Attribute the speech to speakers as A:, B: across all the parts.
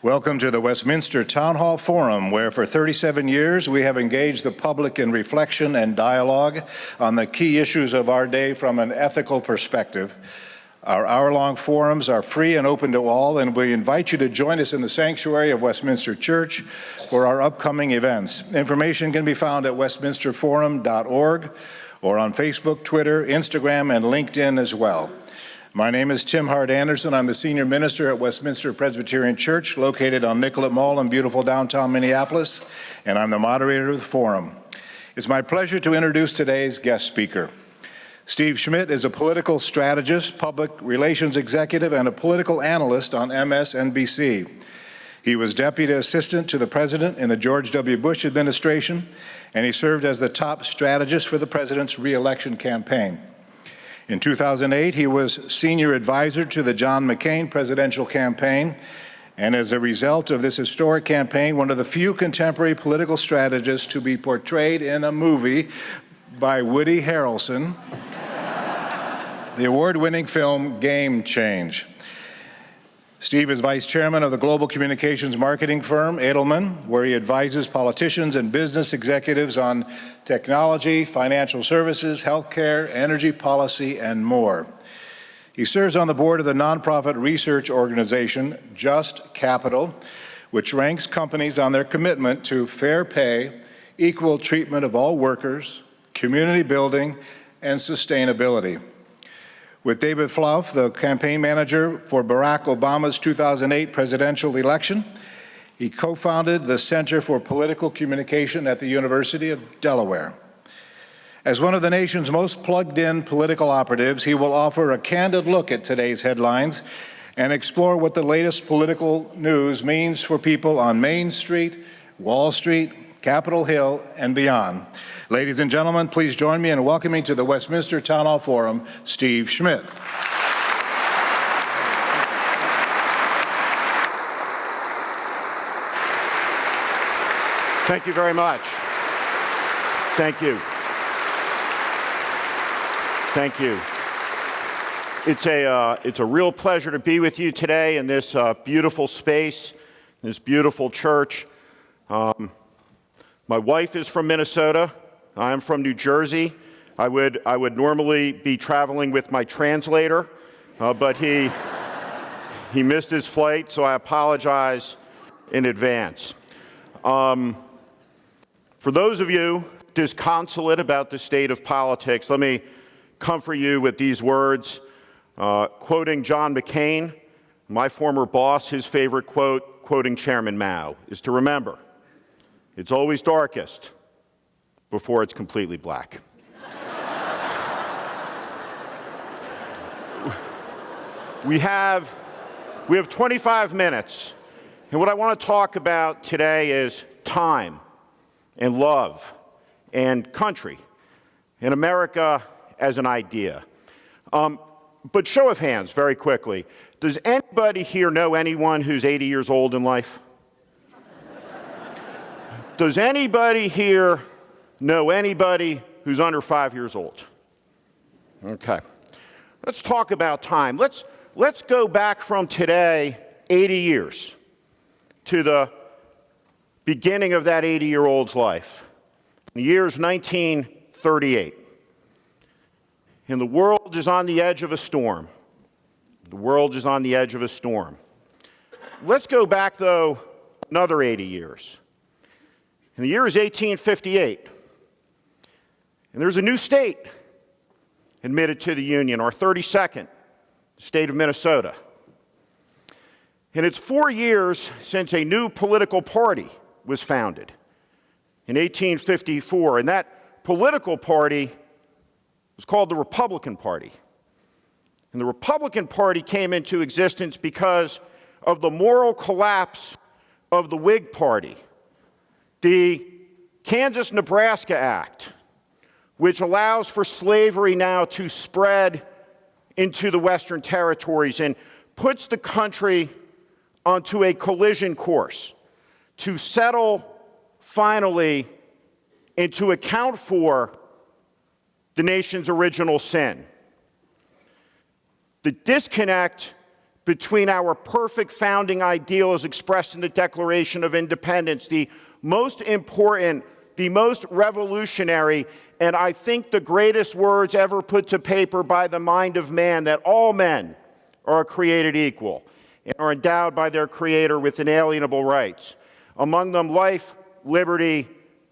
A: Welcome to the Westminster Town Hall Forum, where for 37 years we have engaged the public in reflection and dialogue on the key issues of our day from an ethical perspective. Our hour-long forums are free and open to all, and we invite you to join us in the sanctuary of Westminster Church for our upcoming events. Information can be found at westminsterforum.org or on Facebook, Twitter, Instagram, and LinkedIn as well. My name is Tim Hart Anderson. I'm the senior minister at Westminster Presbyterian Church, located on Nicollet Mall in beautiful downtown Minneapolis, and I'm the moderator of the forum. It's my pleasure to introduce today's guest speaker. Steve Schmidt is a political strategist, public relations executive, and a political analyst on MSNBC. He was deputy assistant to the president in the George W. Bush administration, and he served as the top strategist for the president's re-election campaign. In 2008, he was senior advisor to the John McCain presidential campaign, and as a result of this historic campaign, one of the few contemporary political strategists to be portrayed in a movie by Woody Harrelson, the award-winning film Game Change. Steve is vice chairman of the global communications marketing firm Edelman, where he advises politicians and business executives on technology, financial services, healthcare, energy policy, and more. He serves on the board of the nonprofit research organization Just Capital, which ranks companies on their commitment to fair pay, equal treatment of all workers, community building, and sustainability. With David Plouffe, the campaign manager for Barack Obama's 2008 presidential election, he co-founded the Center for Political Communication at the University of Delaware. As one of the nation's most plugged-in political operatives, he will offer a candid look at today's headlines and explore what the latest political news means for people on Main Street, Wall Street, Capitol Hill, and beyond. Ladies and gentlemen, please join me in welcoming to the Westminster Town Hall Forum, Steve Schmidt.
B: Thank you very much. Thank you. Thank you. It's a real pleasure to be with you today in this beautiful space, this beautiful church. My wife is from Minnesota. I'm from New Jersey. I would normally be traveling with my translator, but he missed his flight, so I apologize in advance. For those of you disconsolate about the state of politics, let me comfort you with these words. Quoting John McCain, my former boss, his favorite quote, quoting Chairman Mao, is to remember, it's always darkest before it's completely black. We have 25 minutes, and what I want to talk about today is time and love and country and America as an idea. But show of hands, very quickly, does anybody here know anyone who's 80 years old in life? Does anybody here know anybody who's under 5 years old? Okay. Let's talk about time. Let's go back from today 80 years to the beginning of that 80-year-old's life. The year's 1938. And the world is on the edge of a storm. The world is on the edge of a storm. Let's go back, though, another 80 years. And the year is 1858. And there's a new state admitted to the Union, our 32nd, the state of Minnesota. And it's 4 years since a new political party was founded in 1854. And that political party was called the Republican Party. And the Republican Party came into existence because of the moral collapse of the Whig Party. The Kansas-Nebraska Act, which allows for slavery now to spread into the Western territories and puts the country onto a collision course to settle finally and to account for the nation's original sin. The disconnect between our perfect founding ideal as expressed in the Declaration of Independence, the most important, the most revolutionary, and I think the greatest words ever put to paper by the mind of man, that all men are created equal and are endowed by their Creator with inalienable rights, among them life, liberty,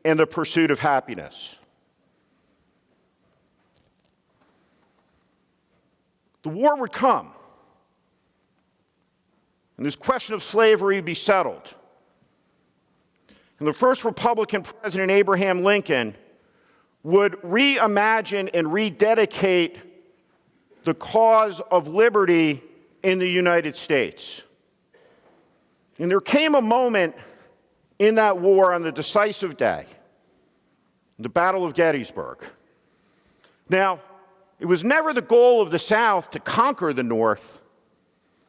B: and the pursuit of happiness. The war would come, and this question of slavery would be settled. And the first Republican president, Abraham Lincoln, would reimagine and rededicate the cause of liberty in the United States. And there came a moment in that war on the decisive day, the Battle of Gettysburg. Now, it was never the goal of the South to conquer the North.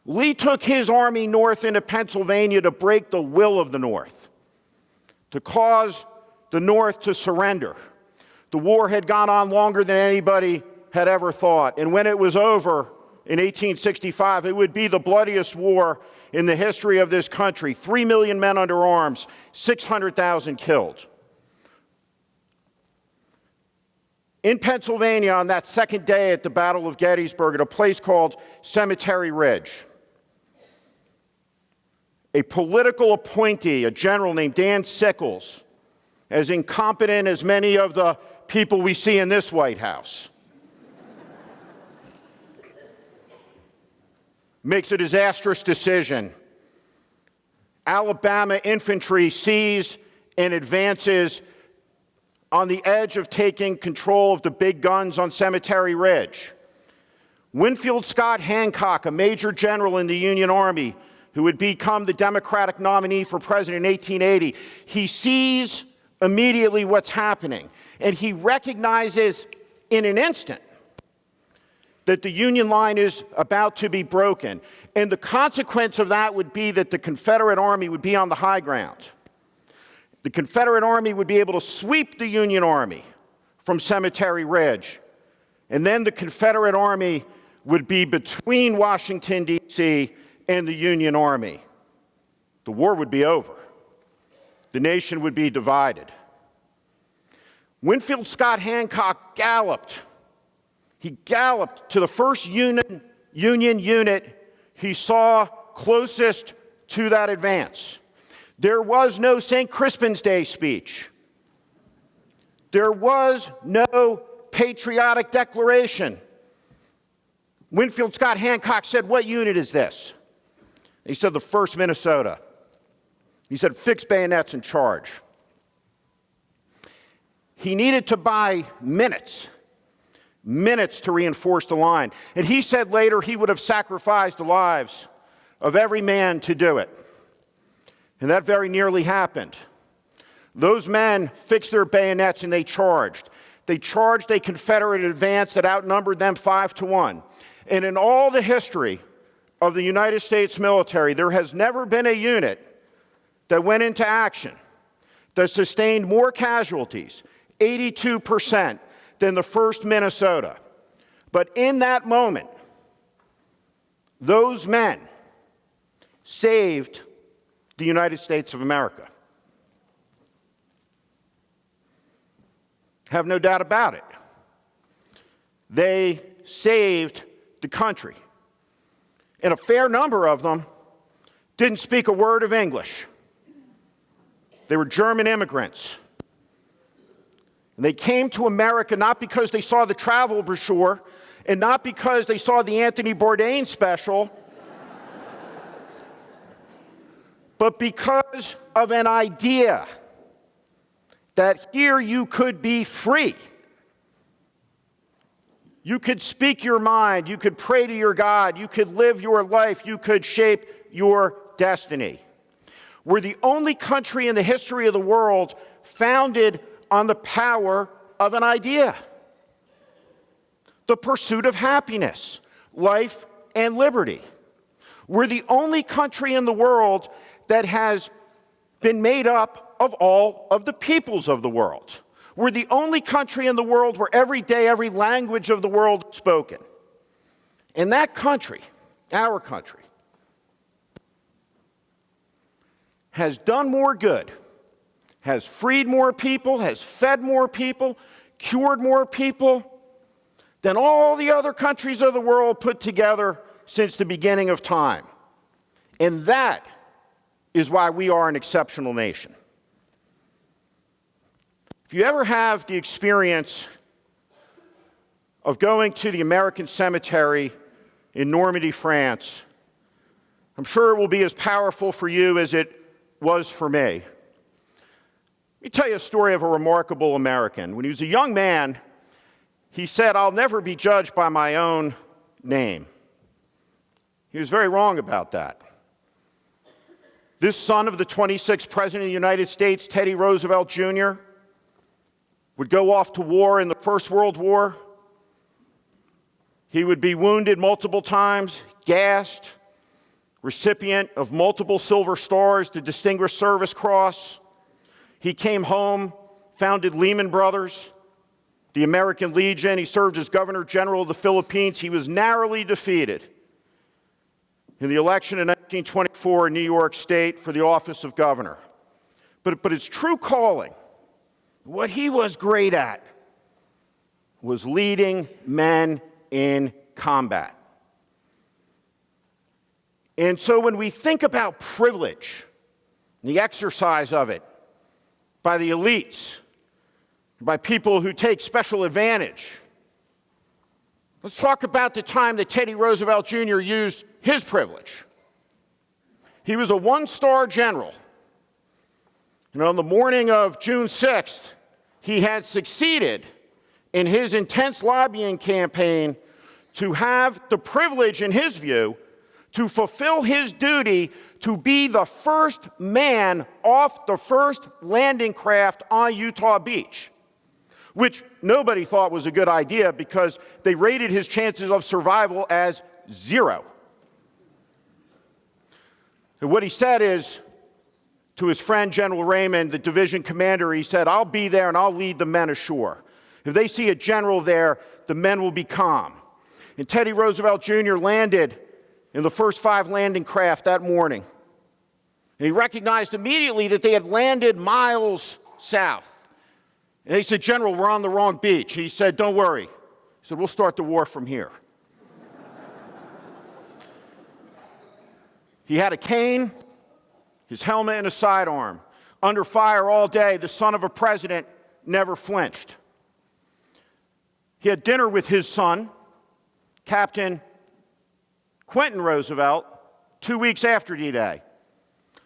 B: Lee took his army north into Pennsylvania to break the will of the North, to cause the North to surrender. The war had gone on longer than anybody had ever thought. And when it was over in 1865, it would be the bloodiest war in the history of this country. 3 million men under arms, 600,000 killed. In Pennsylvania, on that second day at the Battle of Gettysburg, at a place called Cemetery Ridge, a political appointee, a general named Dan Sickles, as incompetent as many of the people we see in this White House, makes a disastrous decision. Alabama infantry sees and advances on the edge of taking control of the big guns on Cemetery Ridge. Winfield Scott Hancock, a major general in the Union Army, who would become the Democratic nominee for president in 1880, he sees immediately what's happening, and he recognizes in an instant that the Union line is about to be broken. And the consequence of that would be that the Confederate Army would be on the high ground. The Confederate Army would be able to sweep the Union Army from Cemetery Ridge. And then the Confederate Army would be between Washington, D.C. and the Union Army. The war would be over. The nation would be divided. Winfield Scott Hancock galloped. He galloped to the first Union unit he saw closest to that advance. There was no St. Crispin's Day speech. There was no patriotic declaration. Winfield Scott Hancock said, "What unit is this?" He said, "The 1st Minnesota." He said, "Fix bayonets and charge." He needed to buy minutes to reinforce the line. And he said later he would have sacrificed the lives of every man to do it. And that very nearly happened. Those men fixed their bayonets and they charged. They charged a Confederate advance that outnumbered them 5-1. And in all the history of the United States military, there has never been a unit that went into action that sustained more casualties, 82%, than the 1st Minnesota. But in that moment, those men saved the United States of America. Have no doubt about it. They saved the country. And a fair number of them didn't speak a word of English. They were German immigrants. And they came to America not because they saw the travel brochure and not because they saw the Anthony Bourdain special, but because of an idea that here you could be free. You could speak your mind, you could pray to your God, you could live your life, you could shape your destiny. We're the only country in the history of the world founded on the power of an idea. The pursuit of happiness, life, and liberty. We're the only country in the world that has been made up of all of the peoples of the world. We're the only country in the world where every day, every language of the world is spoken. And that country, our country, has done more good, has freed more people, has fed more people, cured more people than all the other countries of the world put together since the beginning of time. And that is why we are an exceptional nation. If you ever have the experience of going to the American cemetery in Normandy, France, I'm sure it will be as powerful for you as it was for me. Let me tell you a story of a remarkable American. When he was a young man, he said, "I'll never be judged by my own name." He was very wrong about that. This son of the 26th President of the United States, Teddy Roosevelt Jr., would go off to war in the First World War. He would be wounded multiple times, gassed, recipient of multiple Silver Stars, the Distinguished Service Cross. He came home, founded Lehman Brothers, the American Legion. He served as Governor General of the Philippines. He was narrowly defeated in the election in 1924 in New York State for the office of governor. But his true calling, what he was great at, was leading men in combat. And so when we think about privilege, the exercise of it by the elites, by people who take special advantage, let's talk about the time that Teddy Roosevelt Jr. used his privilege. He was a one-star general. And on the morning of June 6th, he had succeeded in his intense lobbying campaign to have the privilege, in his view, to fulfill his duty to be the first man off the first landing craft on Utah Beach, which nobody thought was a good idea because they rated his chances of survival as 0. And what he said is, to his friend General Raymond, the division commander, he said, "I'll be there and I'll lead the men ashore. If they see a general there, the men will be calm." And Teddy Roosevelt Jr. landed in the first 5 landing craft that morning. And he recognized immediately that they had landed miles south. And they said, "General, we're on the wrong beach." And he said, "Don't worry." He said, "We'll start the war from here." He had a cane, his helmet, and a sidearm. Under fire all day, the son of a president never flinched. He had dinner with his son, Captain Quentin Roosevelt, 2 weeks after D-Day.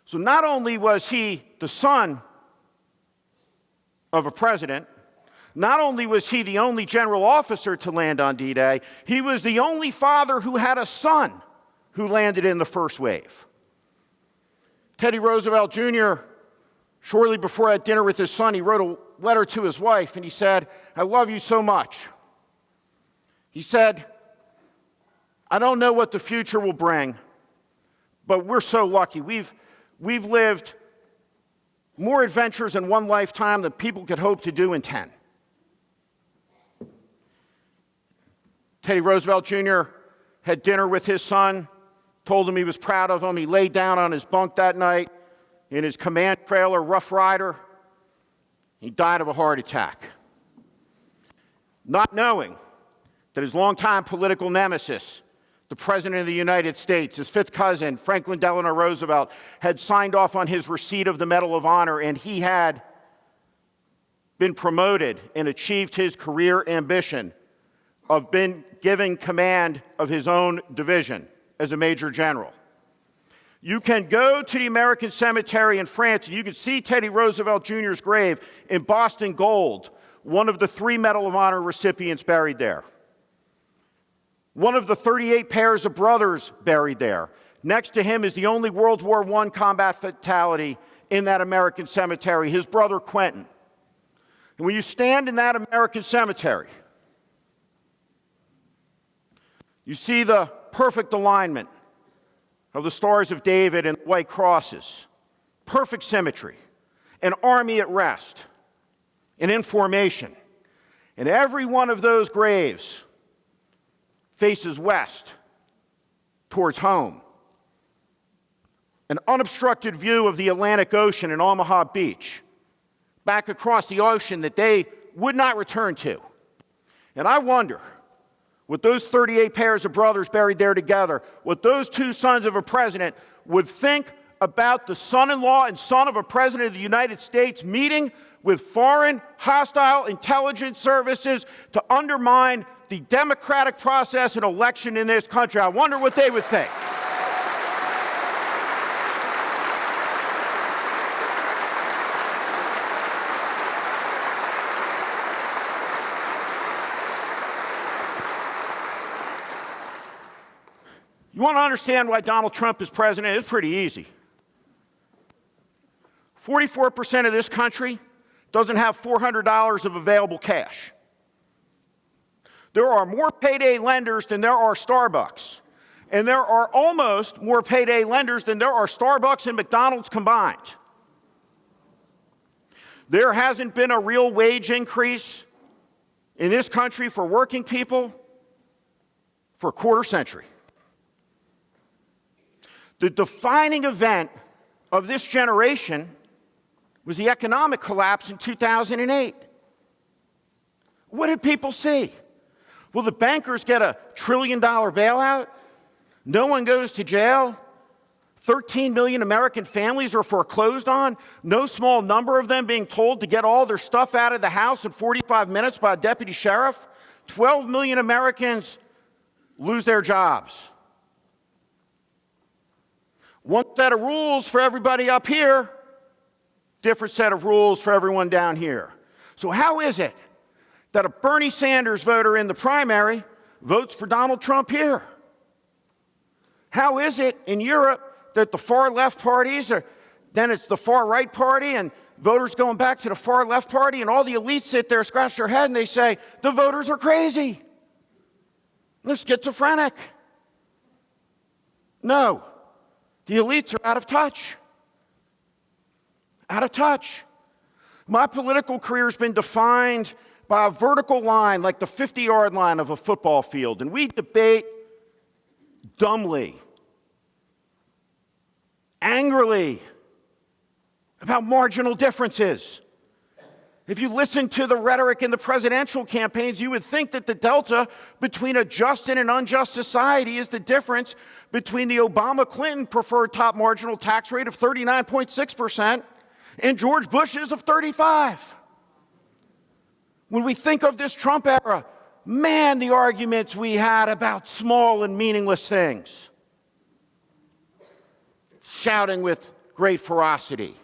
B: So not only was he the son of a president, not only was he the only general officer to land on D-Day, he was the only father who had a son who landed in the first wave. Teddy Roosevelt Jr., shortly before I had dinner with his son, he wrote a letter to his wife, and he said, "I love you so much." He said, "I don't know what the future will bring, but we're so lucky. We've lived more adventures in one lifetime than people could hope to do in 10. Teddy Roosevelt Jr. had dinner with his son, told him he was proud of him. He laid down on his bunk that night in his command trailer, Rough Rider. He died of a heart attack. Not knowing that his longtime political nemesis, the President of the United States, his 5th cousin, Franklin Delano Roosevelt, had signed off on his receipt of the Medal of Honor, and he had been promoted and achieved his career ambition of being given command of his own division as a major general. You can go to the American cemetery in France, and you can see Teddy Roosevelt Jr.'s grave embossed in gold, one of the 3 Medal of Honor recipients buried there. One of the 38 pairs of brothers buried there. Next to him is the only World War I combat fatality in that American cemetery, his brother Quentin. And when you stand in that American cemetery, you see the perfect alignment of the Stars of David and white crosses, perfect symmetry, an army at rest, and in formation. And every one of those graves faces west towards home. an unobstructed view of the Atlantic Ocean and Omaha Beach, back across the ocean that they would not return to. And I wonder, with those 38 pairs of brothers buried there together, what those two sons of a president would think about the son-in-law and son of a president of the United States meeting with foreign hostile intelligence services to undermine the democratic process and election in this country. I wonder what they would think. You want to understand why Donald Trump is president? It's pretty easy. 44% of this country doesn't have $400 of available cash. There are more payday lenders than there are Starbucks. And there are almost more payday lenders than there are Starbucks and McDonald's combined. There hasn't been a real wage increase in this country for working people for a quarter century. The defining event of this generation was the economic collapse in 2008. What did people see? Will the bankers get a $1 trillion bailout? No one goes to jail? 13 million American families are foreclosed on? No small number of them being told to get all their stuff out of the house in 45 minutes by a deputy sheriff? 12 million Americans lose their jobs. One set of rules for everybody up here, different set of rules for everyone down here. So how is it that a Bernie Sanders voter in the primary votes for Donald Trump here? How is it in Europe that the far left parties then it's the far right party and voters going back to the far left party and all the elites sit there, scratch their head and they say, the voters are crazy. They're schizophrenic. No. The elites are out of touch. Out of touch. My political career has been defined by a vertical line like the 50-yard line of a football field, and we debate dumbly, angrily about marginal differences. If you listen to the rhetoric in the presidential campaigns, you would think that the delta between a just and an unjust society is the difference between the Obama-Clinton preferred top marginal tax rate of 39.6% and George Bush's of 35%. When we think of this Trump era, man, the arguments we had about small and meaningless things. Shouting with great ferocity.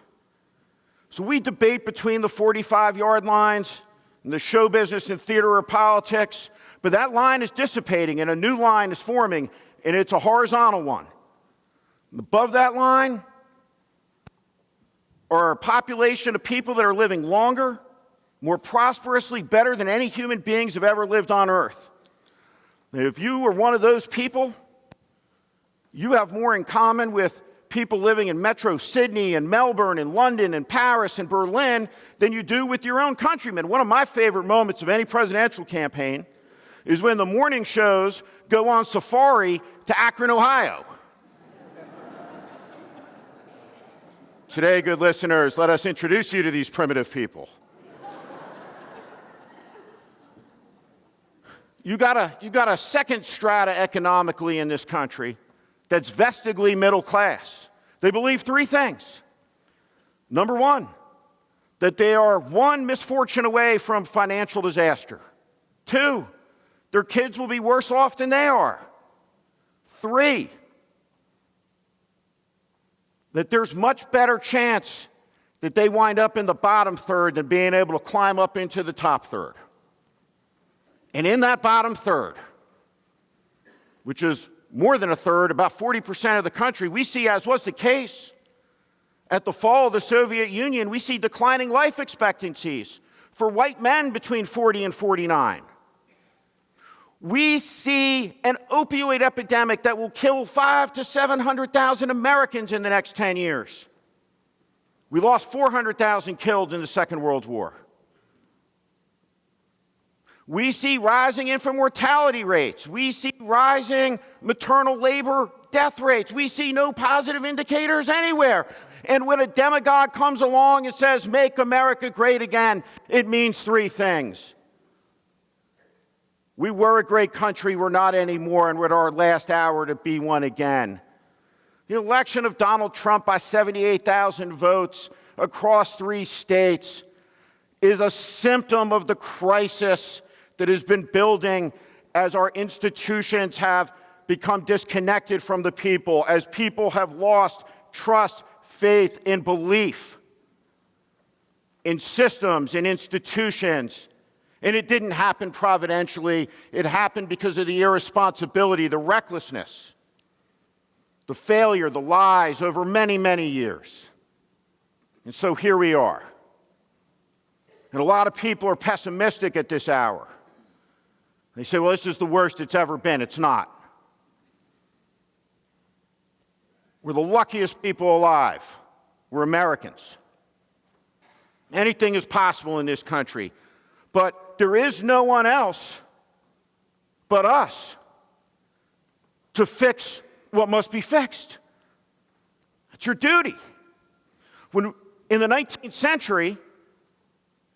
B: So we debate between the 45-yard lines and the show business and theater or politics, but that line is dissipating and a new line is forming, and it's a horizontal one. Above that line are a population of people that are living longer, more prosperously, better than any human beings have ever lived on earth. And if you are one of those people, you have more in common with people living in Metro Sydney and Melbourne and London and Paris and Berlin than you do with your own countrymen. One of my favorite moments of any presidential campaign is when the morning shows go on safari to Akron, Ohio. Today, good listeners, let us introduce you to these primitive people. You got a second strata economically in this country that's vestigly middle class. They believe three things. Number one, that they are one misfortune away from financial disaster. Two, their kids will be worse off than they are. Three, that there's much better chance that they wind up in the bottom third than being able to climb up into the top third. And in that bottom third, which is more than a third, about 40% of the country, we see, as was the case at the fall of the Soviet Union, we see declining life expectancies for white men between 40 and 49. We see an opioid epidemic that will kill 500,000 to 700,000 Americans in the next 10 years. We lost 400,000 killed in the Second World War. We see rising infant mortality rates. We see rising maternal labor death rates. We see no positive indicators anywhere. And when a demagogue comes along and says, "Make America great again," it means three things. We were a great country, we're not anymore, and we're at our last hour to be one again. The election of Donald Trump by 78,000 votes across 3 states is a symptom of the crisis that has been building as our institutions have become disconnected from the people, as people have lost trust, faith, and belief in systems and institutions. And it didn't happen providentially. It happened because of the irresponsibility, the recklessness, the failure, the lies over many, many years. And so here we are. And a lot of people are pessimistic at this hour. They say, well, this is the worst it's ever been. It's not. We're the luckiest people alive. We're Americans. Anything is possible in this country. But there is no one else but us to fix what must be fixed. That's your duty. When, in the 19th century,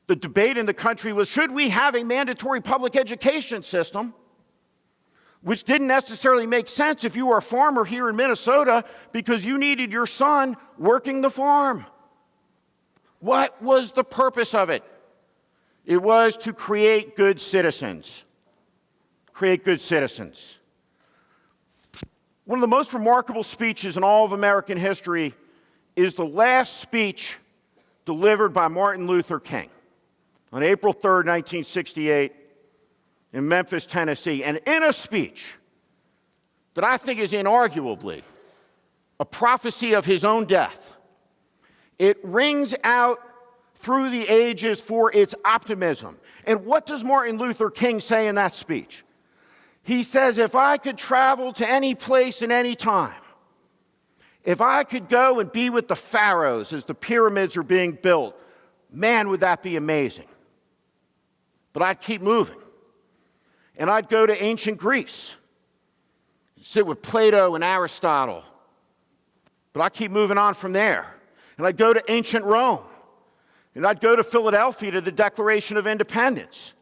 B: the debate in the country was, should we have a mandatory public education system? Which didn't necessarily make sense if you were a farmer here in Minnesota because you needed your son working the farm. What was the purpose of it? It was to create good citizens. Create good citizens. One of the most remarkable speeches in all of American history is the last speech delivered by Martin Luther King on April 3rd, 1968, in Memphis, Tennessee. And in a speech that I think is inarguably a prophecy of his own death, it rings out through the ages for its optimism. And what does Martin Luther King say in that speech? He says, if I could travel to any place and any time, if I could go and be with the pharaohs as the pyramids are being built, man, would that be amazing. But I'd keep moving. And I'd go to ancient Greece, sit with Plato and Aristotle. But I'd keep moving on from there. And I'd go to ancient Rome. And I'd go to Philadelphia to the Declaration of Independence.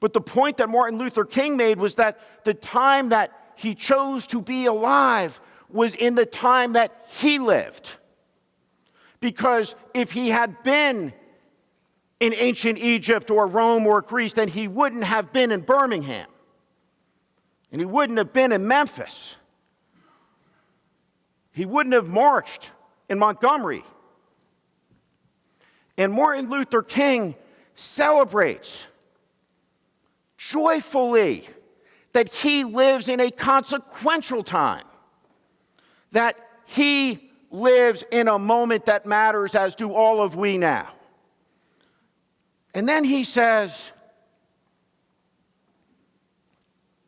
B: But the point that Martin Luther King made was that the time that he chose to be alive was in the time that he lived. Because if he had been in ancient Egypt or Rome or Greece, then he wouldn't have been in Birmingham. And he wouldn't have been in Memphis. He wouldn't have marched in Montgomery. And Martin Luther King celebrates joyfully that he lives in a consequential time, that he lives in a moment that matters, as do all of we now. And then he says,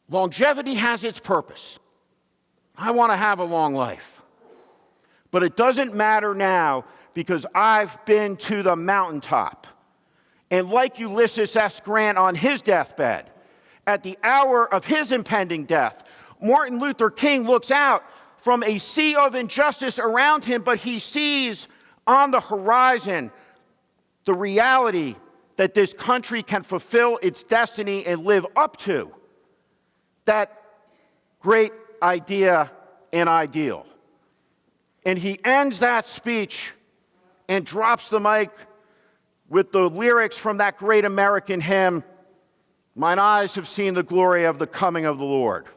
B: longevity has its purpose. I want to have a long life. But it doesn't matter now because I've been to the mountaintop. And like Ulysses S. Grant on his deathbed, at the hour of his impending death, Martin Luther King looks out from a sea of injustice around him, but he sees on the horizon the reality that this country can fulfill its destiny and live up to that great idea and ideal. And he ends that speech and drops the mic with the lyrics from that great American hymn, "Mine eyes have seen the glory of the coming of the Lord."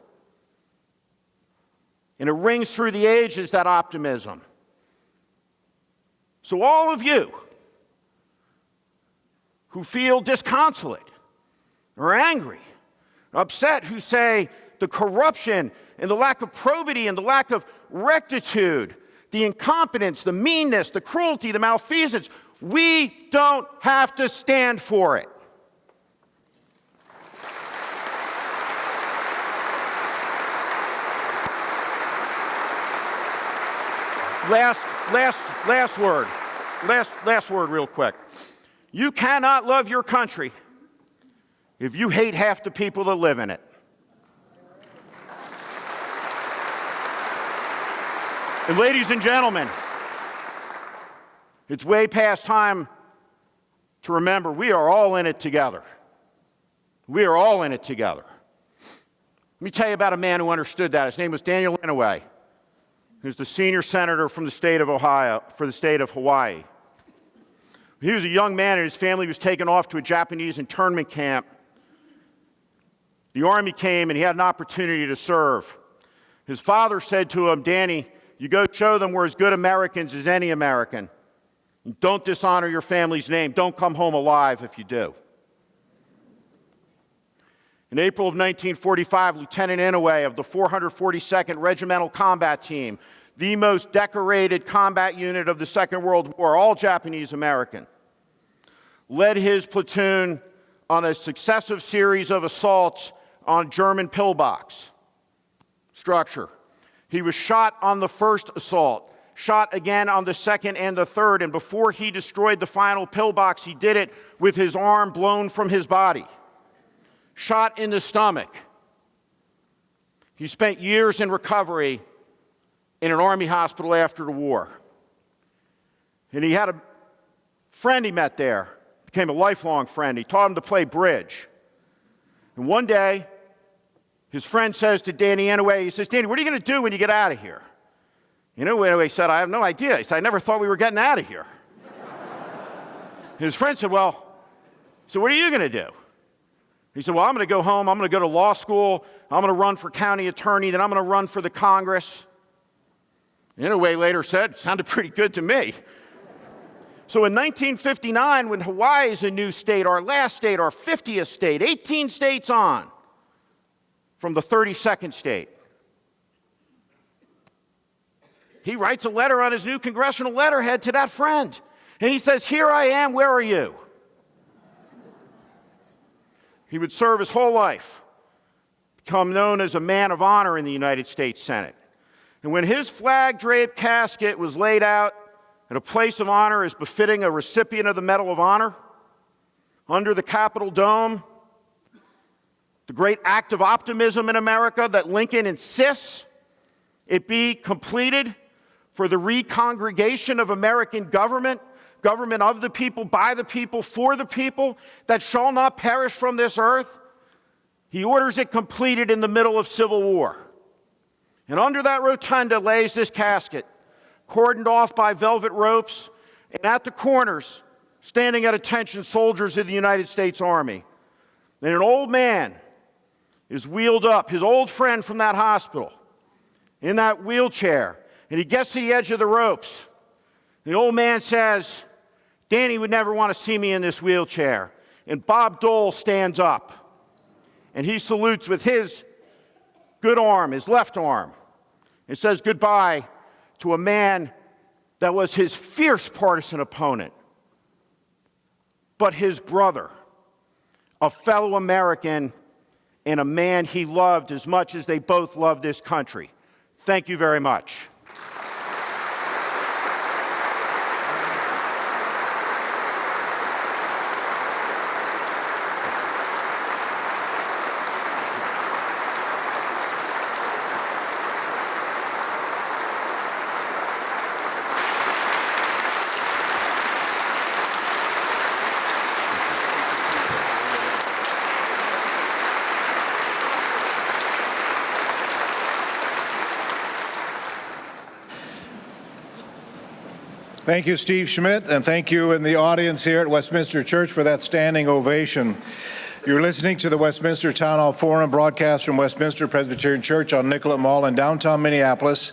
B: And it rings through the ages, that optimism. So all of you who feel disconsolate or angry, or upset, who say the corruption and the lack of probity and the lack of rectitude, the incompetence, the meanness, the cruelty, the malfeasance, we don't have to stand for it. Last word real quick. You cannot love your country if you hate half the people that live in it. And ladies and gentlemen, it's way past time to remember we are all in it together. We are all in it together. Let me tell you about a man who understood that. His name was Daniel Inouye. He was the senior senator from the state of Ohio, for the state of Hawaii. He was a young man and his family was taken off to a Japanese internment camp. The Army came and he had an opportunity to serve. His father said to him, Danny, you go show them we're as good Americans as any American. Don't dishonor your family's name. Don't come home alive if you do. In April of 1945, Lieutenant Inouye of the 442nd Regimental Combat Team, the most decorated combat unit of the Second World War, all Japanese American, led his platoon on a successive series of assaults on German pillbox structure. He was shot on the first assault, shot again on the second and the third, and before he destroyed the final pillbox, he did it with his arm blown from his body. Shot in the stomach. He spent years in recovery in an Army hospital after the war. And he had a friend he met there, became a lifelong friend. He taught him to play bridge. And one day, his friend says to Danny Inouye, he says, Danny, what are you going to do when you get out of here? Inouye said, I have no idea. He said, I never thought we were getting out of here. His friend said, well, so what are you going to do? He said, well, I'm going to go home. I'm going to go to law school. I'm going to run for county attorney. Then I'm going to run for the Congress. Inouye later said, sounded pretty good to me. So in 1959, when Hawaii is a new state, our last state, our 50th state, 18 states on from the 32nd state, he writes a letter on his new congressional letterhead to that friend. And he says, here I am, where are you? He would serve his whole life, become known as a man of honor in the United States Senate. And when his flag-draped casket was laid out at a place of honor as befitting a recipient of the Medal of Honor, under the Capitol Dome, the great act of optimism in America that Lincoln insists it be completed for the recongregation of American government, government of the people, by the people, for the people, that shall not perish from this earth, he orders it completed in the middle of Civil War. And under that rotunda lays this casket, cordoned off by velvet ropes, and at the corners, standing at attention, soldiers of the United States Army. And an old man is wheeled up, his old friend from that hospital, in that wheelchair, and he gets to the edge of the ropes. The old man says, Danny would never want to see me in this wheelchair. And Bob Dole stands up, and he salutes with his good arm, his left arm, and says goodbye to a man that was his fierce partisan opponent, but his brother, a fellow American, and a man he loved as much as they both loved this country. Thank you very much.
A: Thank you, Steve Schmidt, and thank you in the audience here at Westminster Church for that standing ovation. You're listening to the Westminster Town Hall Forum broadcast from Westminster Presbyterian Church on Nicollet Mall in downtown Minneapolis.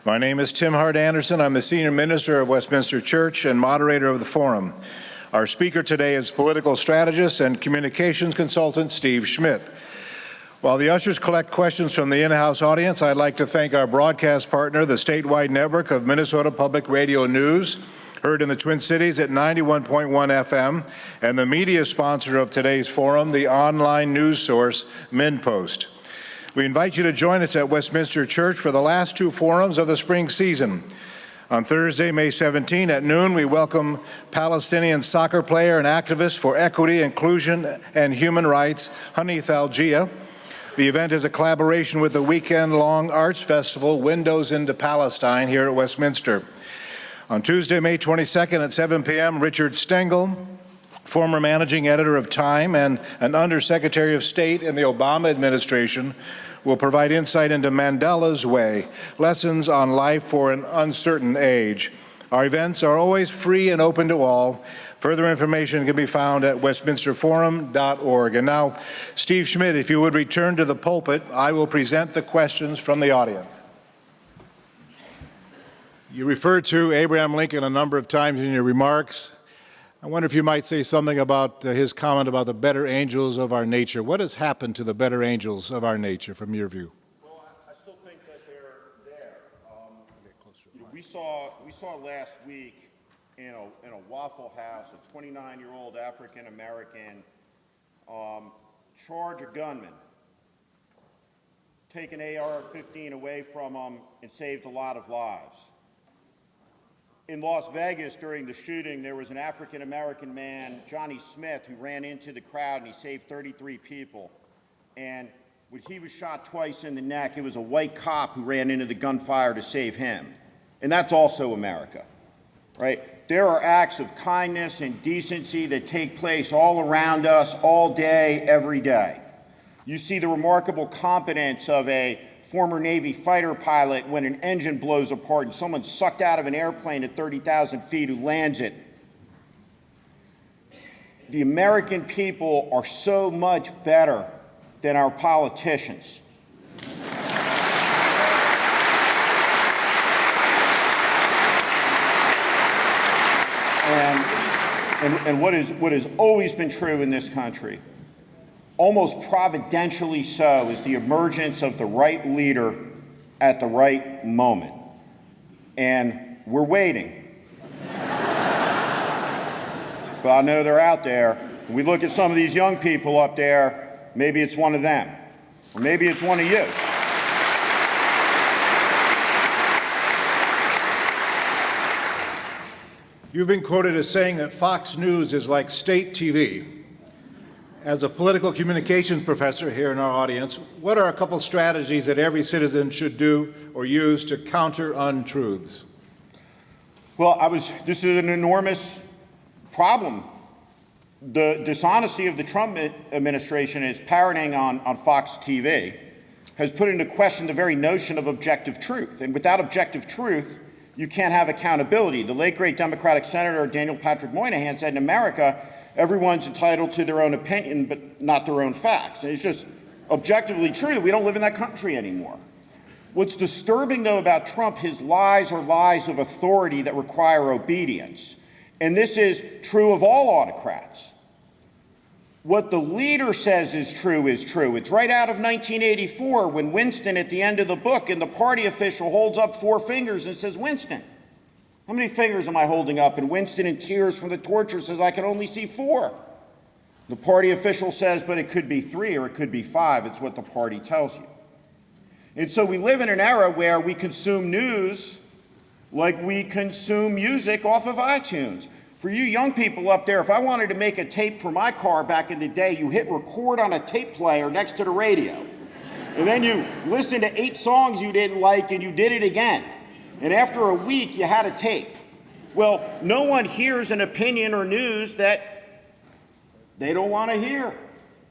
A: My name is Tim Hart Anderson. I'm the senior minister of Westminster Church and moderator of the forum. Our speaker today is political strategist and communications consultant Steve Schmidt. While the ushers collect questions from the in-house audience, I'd like to thank our broadcast partner, the statewide network of Minnesota Public Radio News, heard in the Twin Cities at 91.1 FM, and the media sponsor of today's forum, the online news source, MinnPost. We invite you to join us at Westminster Church for the last two forums of the spring season. On Thursday, May 17 at noon, we welcome Palestinian soccer player and activist for equity, inclusion, and human rights, Hanif Al-Jia. The event is a collaboration with the weekend-long arts festival, Windows into Palestine, here at Westminster. On Tuesday, May 22nd at 7 p.m., Richard Stengel, former managing editor of Time and an undersecretary of state in the Obama administration, will provide insight into Mandela's Way, lessons on life for an uncertain age. Our events are always free and open to all. Further information can be found at westminsterforum.org. And now, Steve Schmidt, if you would return to the pulpit, I will present the questions from the audience.
C: You referred to Abraham Lincoln a number of times in your remarks. I wonder if you might say something about his comment about the better angels of our nature. What has happened to the better angels of our nature, from your view?
B: Well, I still think that they're there. We saw last week in a Waffle House a 29-year-old African American charge a gunman, take an AR-15 away from him, and saved a lot of lives. In Las Vegas, during the shooting, there was an African-American man, Johnny Smith, who ran into the crowd and he saved 33 people. And when he was shot twice in the neck, it was a white cop who ran into the gunfire to save him. And that's also America, right? There are acts of kindness and decency that take place all around us, all day, every day. You see the remarkable competence of a former Navy fighter pilot when an engine blows apart and someone's sucked out of an airplane at 30,000 feet who lands it. The American people are so much better than our politicians. And what has always been true in this country, almost providentially so, is the emergence of the right leader at the right moment. And we're waiting. But I know they're out there. When we look at some of these young people up there, maybe it's one of them, or maybe it's one of you.
C: You've been quoted as saying that Fox News is like state TV. As a political communications professor here in our audience, what are a couple strategies that every citizen should do or use to counter untruths?
B: Well, this is an enormous problem. The dishonesty of the Trump administration is parroting on Fox TV has put into question the very notion of objective truth. And without objective truth, you can't have accountability. The late, great Democratic Senator Daniel Patrick Moynihan said, in America, everyone's entitled to their own opinion, but not their own facts. And it's just objectively true that we don't live in that country anymore. What's disturbing, though, about Trump, his lies are lies of authority that require obedience. And this is true of all autocrats. What the leader says is true is true. It's right out of 1984 when Winston, at the end of the book, and the party official holds up 4 fingers and says, "Winston, how many fingers am I holding up?" And Winston, in tears from the torture, says, "I can only see 4. The party official says, "But it could be 3 or it could be 5. It's what the party tells you." And so we live in an era where we consume news like we consume music off of iTunes. For you young people up there, if I wanted to make a tape for my car back in the day, you hit record on a tape player next to the radio. And then you listen to 8 songs you didn't like and you did it again. And after a week, you had a tape. Well, no one hears an opinion or news that they don't want to hear.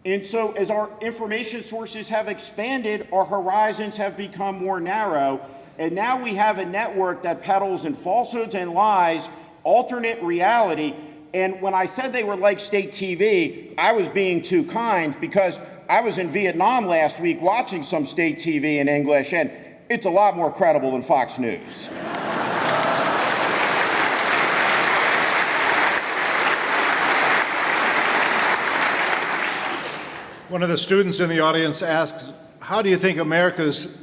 B: And so as our information sources have expanded, our horizons have become more narrow. And now we have a network that peddles in falsehoods and lies, alternate reality. And when I said they were like state TV, I was being too kind, because I was in Vietnam last week watching some state TV in English, and it's a lot more credible than Fox News.
C: One of the students in the audience asks, how do you think America's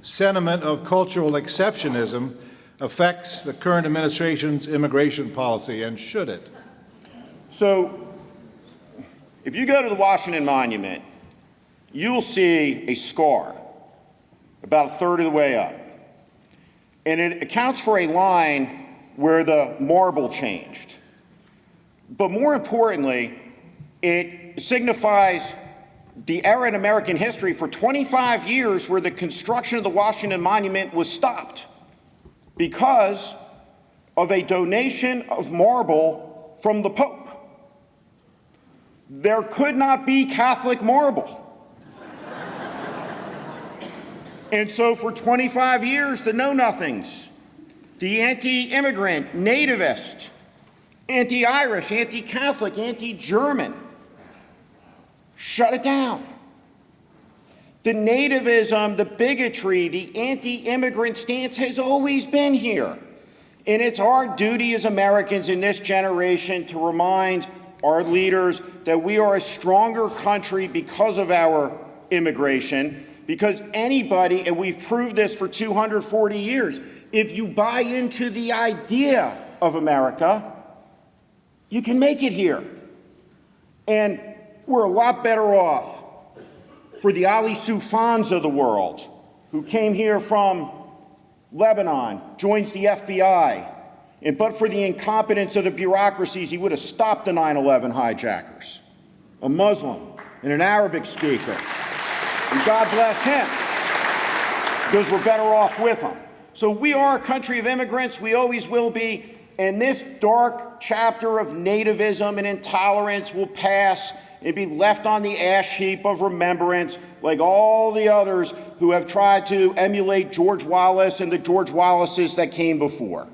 C: sentiment of cultural exceptionism affects the current administration's immigration policy, and should it?
B: So, if you go to the Washington Monument, you'll see a scar about a third of the way up. And it accounts for a line where the marble changed. But more importantly, it signifies the era in American history for 25 years where the construction of the Washington Monument was stopped because of a donation of marble from the Pope. There could not be Catholic marble. And so for 25 years, the know-nothings, the anti-immigrant, nativist, anti-Irish, anti-Catholic, anti-German, shut it down. The nativism, the bigotry, the anti-immigrant stance has always been here. And it's our duty as Americans in this generation to remind our leaders that we are a stronger country because of our immigration, because anybody, and we've proved this for 240 years, if you buy into the idea of America, you can make it here. And we're a lot better off for the Ali Soufans of the world, who came here from Lebanon, joins the FBI, and but for the incompetence of the bureaucracies, he would have stopped the 9/11 hijackers. A Muslim and an Arabic speaker. And God bless him, because we're better off with him. So we are a country of immigrants, we always will be, and this dark chapter of nativism and intolerance will pass and be left on the ash heap of remembrance like all the others who have tried to emulate George Wallace and the George Wallaces that came before.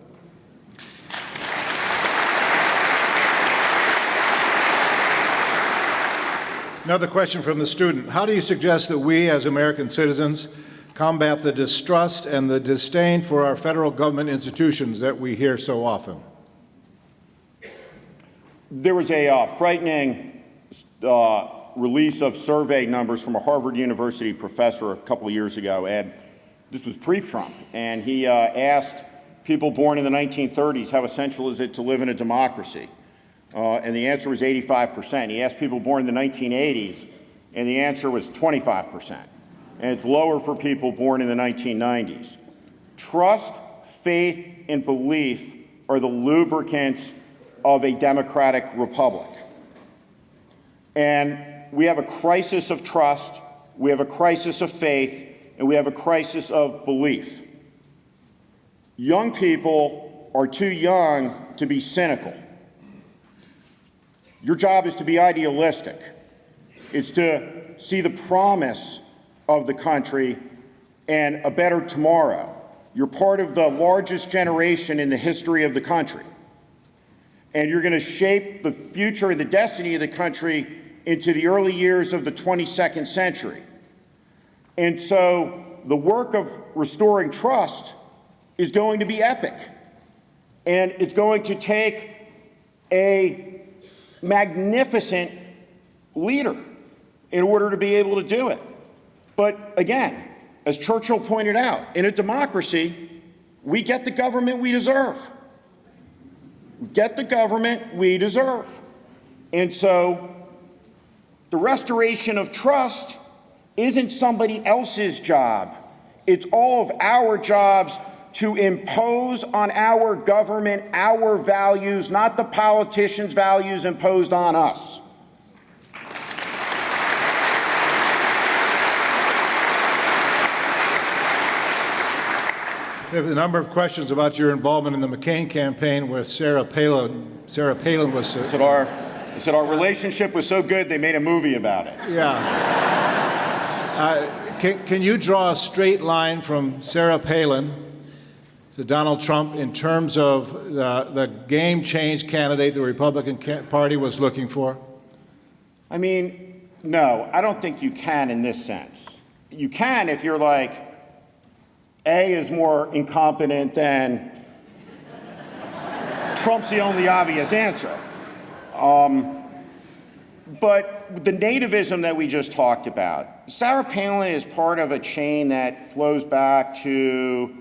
C: Another question from the student. How do you suggest that we as American citizens combat the distrust and the disdain for our federal government institutions that we hear so often?
B: There was a frightening release of survey numbers from a Harvard University professor a couple of years ago, and this was pre-Trump, and he asked people born in the 1930s, how essential is it to live in a democracy? And the answer was 85%. He asked people born in the 1980s, and the answer was 25%. And it's lower for people born in the 1990s. Trust, faith, and belief are the lubricants of a democratic republic. And we have a crisis of trust, we have a crisis of faith, and we have a crisis of belief. Young people are too young to be cynical. Your job is to be idealistic. It's to see the promise of the country and a better tomorrow. You're part of the largest generation in the history of the country. And you're going to shape the future and the destiny of the country into the early years of the 22nd century. And so the work of restoring trust is going to be epic. And it's going to take a magnificent leader in order to be able to do it. But again, as Churchill pointed out, in a democracy, we get the government we deserve. Get the government we deserve. And so the restoration of trust isn't somebody else's job. It's all of our jobs to impose on our government our values, not the politicians' values imposed on us.
C: We have a number of questions about your involvement in the McCain campaign with Sarah Palin. Sarah Palin was...
B: I said our relationship was so good they made a movie about it.
C: Yeah. Can you draw a straight line from Sarah Palin to Donald Trump in terms of the game-change candidate the Republican Party was looking for?
B: I mean, no, I don't think you can in this sense. You can if you're like, A is more incompetent than Trump's the only obvious answer. But the nativism that we just talked about, Sarah Palin is part of a chain that flows back to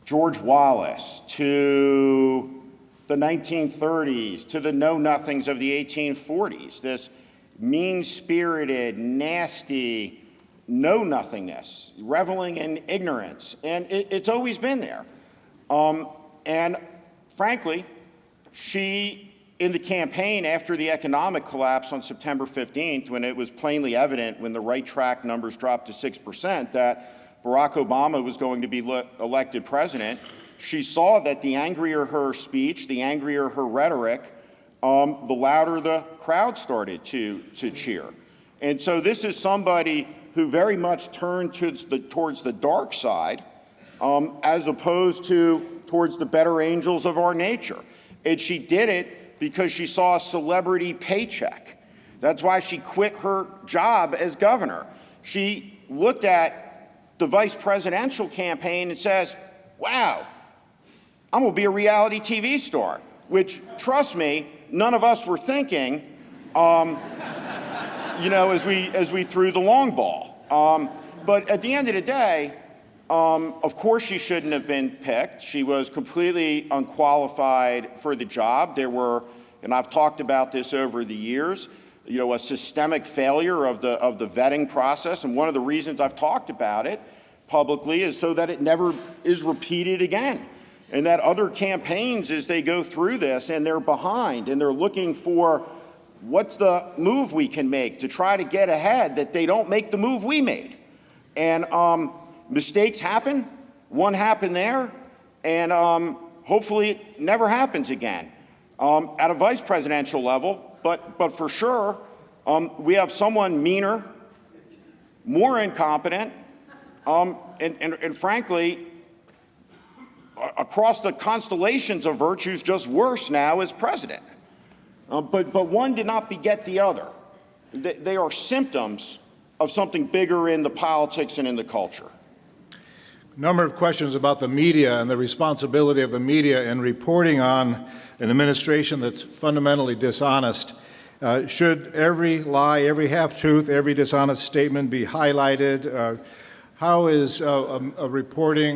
B: George Wallace, to the 1930s, to the know-nothings of the 1840s, this mean-spirited, nasty, know-nothingness, reveling in ignorance, and it's always been there. And frankly, she, in the campaign after the economic collapse on September 15th, when it was plainly evident when the right track numbers dropped to 6% that Barack Obama was going to be elected president, she saw that the angrier her speech, the angrier her rhetoric, the louder the crowd started to cheer. And so this is somebody who very much turned towards the dark side as opposed to towards the better angels of our nature. And she did it because she saw a celebrity paycheck. That's why she quit her job as governor. She looked at the vice presidential campaign and says, wow, I'm gonna be a reality TV star, which, trust me, none of us were thinking, as we threw the long ball. But at the end of the day, of course she shouldn't have been picked. She was completely unqualified for the job. There were, and I've talked about this over the years, a systemic failure of the vetting process. And one of the reasons I've talked about it publicly is so that it never is repeated again. And that other campaigns, as they go through this and they're behind and they're looking for what's the move we can make to try to get ahead, that they don't make the move we made. And mistakes happen. One happened there, and hopefully it never happens again at a vice presidential level. But for sure, we have someone meaner, more incompetent, and frankly, across the constellations of virtues, just worse now as president. But one did not beget the other. They are symptoms of something bigger in the politics and in the culture.
C: A number of questions about the media and the responsibility of the media in reporting on an administration that's fundamentally dishonest. Should every lie, every half-truth, every dishonest statement be highlighted? How is a reporter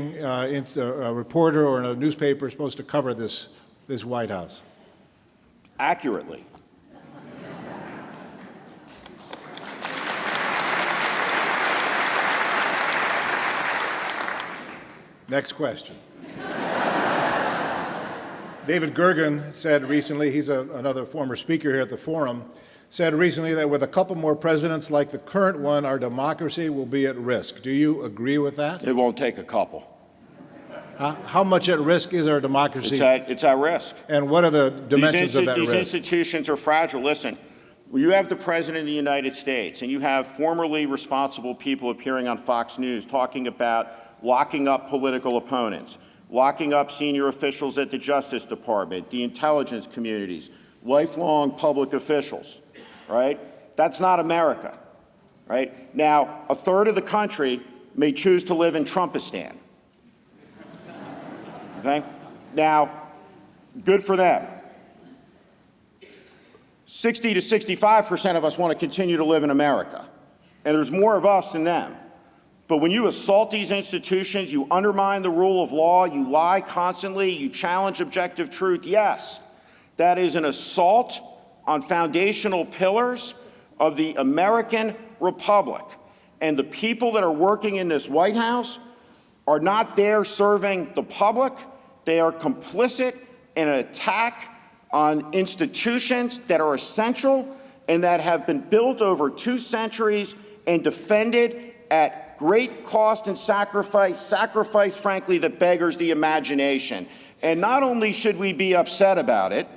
C: or a newspaper supposed to cover this White House?
B: Accurately.
C: Next question. David Gergen said recently, he's another former speaker here at the forum, said recently that with a couple more presidents like the current one, our democracy will be at risk. Do you agree with that?
B: It won't take a couple.
C: How much at risk is our democracy?
B: It's at risk.
C: And what are the dimensions of that risk?
B: These institutions are fragile. Listen, you have the President of the United States, and you have formerly responsible people appearing on Fox News talking about locking up political opponents, locking up senior officials at the Justice Department, the intelligence communities, lifelong public officials, right? That's not America, right? Now, a third of the country may choose to live in Trumpistan, okay? Now, good for them. 60 to 65% of us want to continue to live in America, and there's more of us than them. But when you assault these institutions, you undermine the rule of law, you lie constantly, you challenge objective truth, yes, that is an assault on foundational pillars of the American Republic. And the people that are working in this White House are not there serving the public. They are complicit in an attack on institutions that are essential and that have been built over 2 centuries and defended at great cost and sacrifice, frankly, that beggars the imagination. And not only should we be upset about it,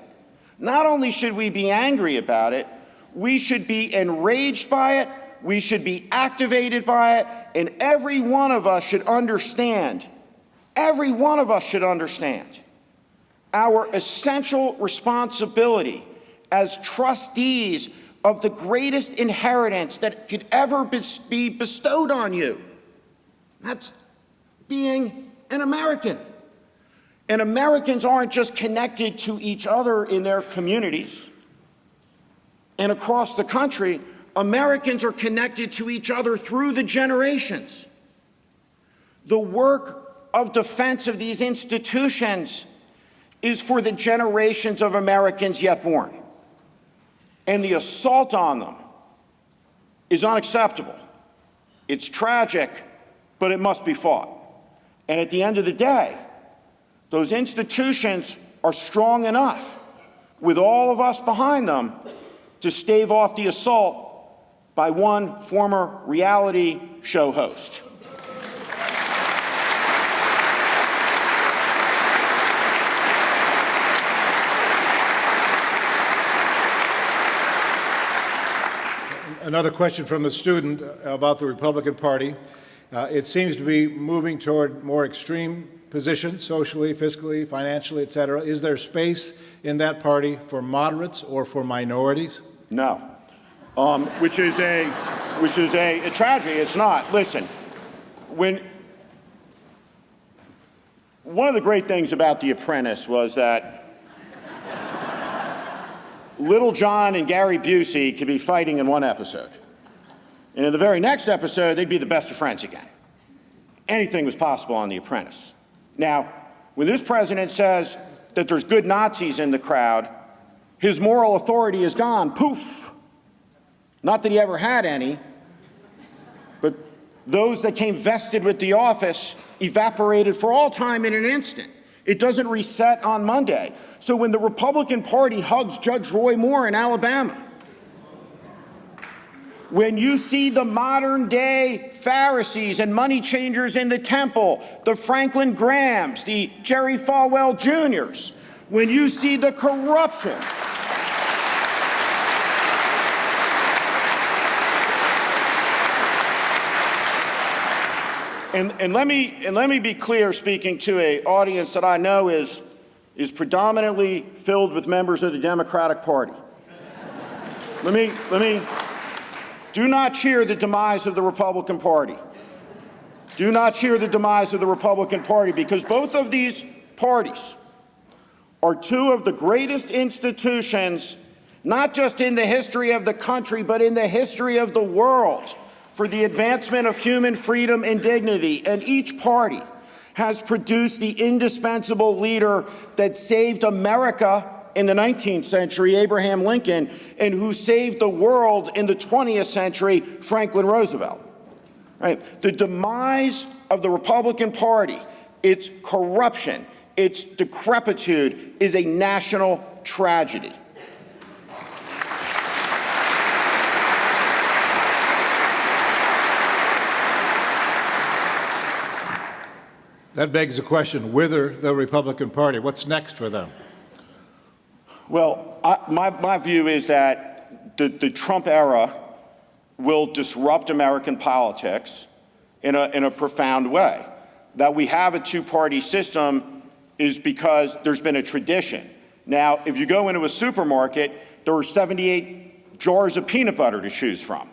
B: not only should we be angry about it, we should be enraged by it, we should be activated by it, and every one of us should understand, our essential responsibility as trustees of the greatest inheritance that could ever be bestowed on you. That's being an American. And Americans aren't just connected to each other in their communities and across the country. Americans are connected to each other through the generations. The work of defense of these institutions is for the generations of Americans yet born. And the assault on them is unacceptable. It's tragic, but it must be fought. And at the end of the day, those institutions are strong enough, with all of us behind them, to stave off the assault by one former reality show host.
C: Another question from the student about the Republican Party. It seems to be moving toward more extreme positions, socially, fiscally, financially, et cetera. Is there space in that party for moderates or for minorities?
B: No, which is a tragedy. It's not. Listen, one of the great things about The Apprentice was that Little John and Gary Busey could be fighting in one episode, and in the very next episode, they'd be the best of friends again. Anything was possible on The Apprentice. Now, when this president says that there's good Nazis in the crowd, his moral authority is gone. Poof. Not that he ever had any, but those that came vested with the office evaporated for all time in an instant. It doesn't reset on Monday. So when the Republican Party hugs Judge Roy Moore in Alabama, when you see the modern day Pharisees and money changers in the temple, the Franklin Grahams, the Jerry Falwell Jr.'s, when you see the corruption, and let me be clear, speaking to an audience that I know is predominantly filled with members of the Democratic Party. Let me do not cheer the demise of the Republican Party. Do not cheer the demise of the Republican Party, because both of these parties are two of the greatest institutions, not just in the history of the country, but in the history of the world, for the advancement of human freedom and dignity. And each party has produced the indispensable leader that saved America in the 19th century, Abraham Lincoln, and who saved the world in the 20th century, Franklin Roosevelt. Right? The demise of the Republican Party, its corruption, its decrepitude, is a national tragedy.
C: That begs the question, wither the Republican Party. What's next for them?
B: Well, my view is that the Trump era will disrupt American politics in a profound way. That we have a two-party system is because there's been a tradition. Now, if you go into a supermarket, there are 78 jars of peanut butter to choose from,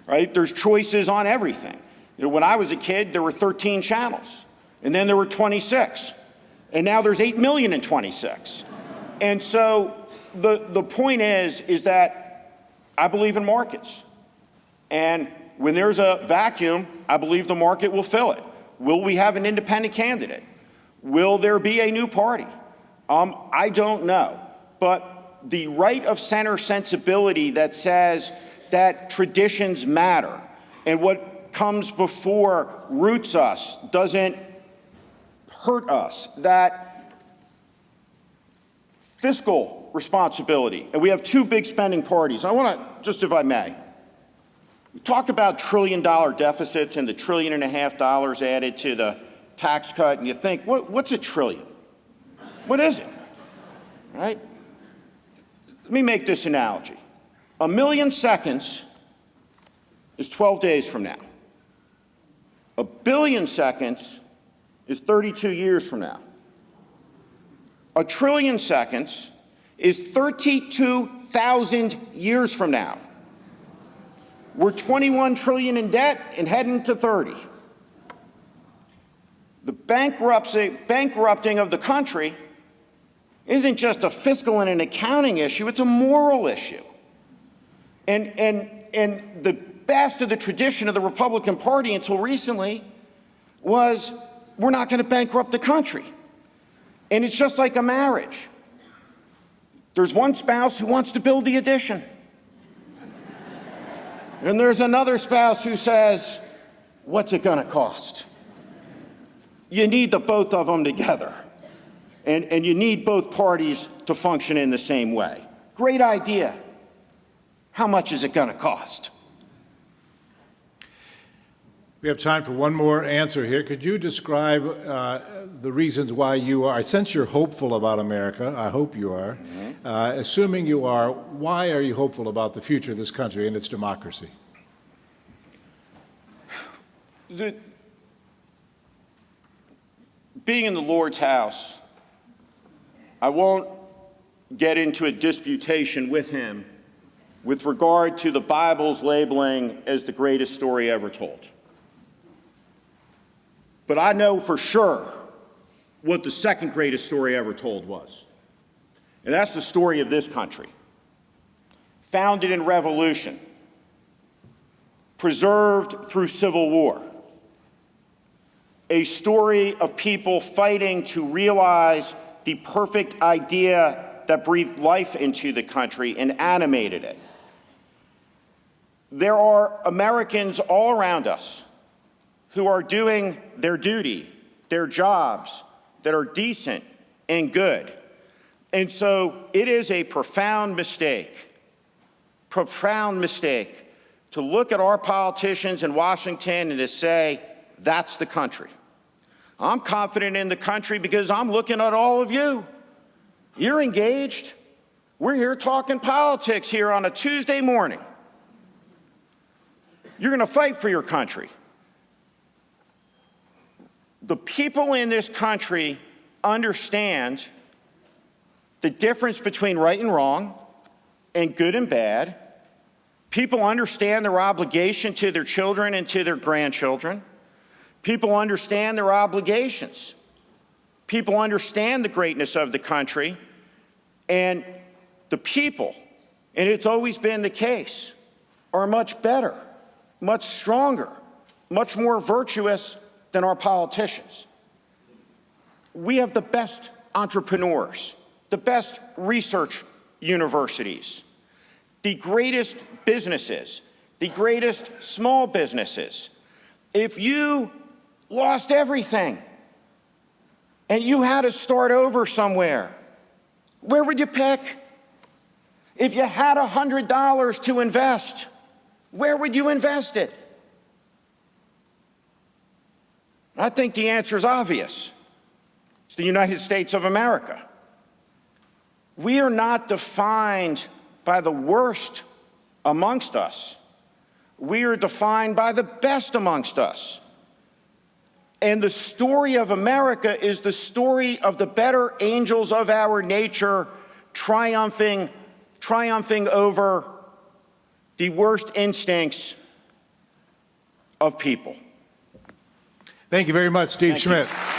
B: right? There's choices on everything. You know, when I was a kid, there were 13 channels, and then there were 26, and now there's 8 million and 26. And so the point is that I believe in markets. And when there's a vacuum, I believe the market will fill it. Will we have an independent candidate? Will there be a new party? I don't know. But the right of center sensibility that says that traditions matter and what comes before roots us, doesn't hurt us, that fiscal responsibility, and we have two big spending parties. I want to, just if I may, we talk about trillion-dollar deficits and the $1.5 trillion added to the tax cut, and you think, what's a trillion? What is it? Right? Let me make this analogy. 1 million seconds is 12 days from now. 1 billion seconds is 32 years from now. 1 trillion seconds is 32,000 years from now. We're 21 trillion in debt and heading to 30. The bankrupting of the country isn't just a fiscal and an accounting issue, it's a moral issue. And the best of the tradition of the Republican Party until recently was, we're not going to bankrupt the country. And it's just like a marriage. There's one spouse who wants to build the addition. And there's another spouse who says, What's it going to cost? You need the both of them together. And you need both parties to function in the same way. Great idea. How much is it going to cost?
C: We have time for one more answer here. Could you describe the reasons why you are, I sense you're hopeful about America, I hope you are. Assuming you are, why are you hopeful about the future of this country and its democracy?
B: Being in the Lord's house, I won't get into a disputation with him with regard to the Bible's labeling as the greatest story ever told. But I know for sure what the second greatest story ever told was. And that's the story of this country. Founded in revolution, preserved through civil war. A story of people fighting to realize the perfect idea that breathed life into the country and animated it. There are Americans all around us who are doing their duty, their jobs that are decent and good. And so it is a profound mistake to look at our politicians in Washington and to say, that's the country. I'm confident in the country because I'm looking at all of you. You're engaged. We're here talking politics here on a Tuesday morning. You're going to fight for your country. The people in this country understand the difference between right and wrong and good and bad. People understand their obligation to their children and to their grandchildren. People understand their obligations. People understand the greatness of the country, and the people, and it's always been the case, are much better, much stronger, much more virtuous than our politicians. We have the best entrepreneurs, the best research universities, the greatest businesses, the greatest small businesses. If you lost everything and you had to start over somewhere, where would you pick? If you had $100 to invest, where would you invest it? I think the answer is obvious. It's the United States of America. We are not defined by the worst amongst us. We are defined by the best amongst us. And the story of America is the story of the better angels of our nature triumphing over the worst instincts of people.
C: Thank you very much, Steve
B: Thank
C: Schmidt.
B: you.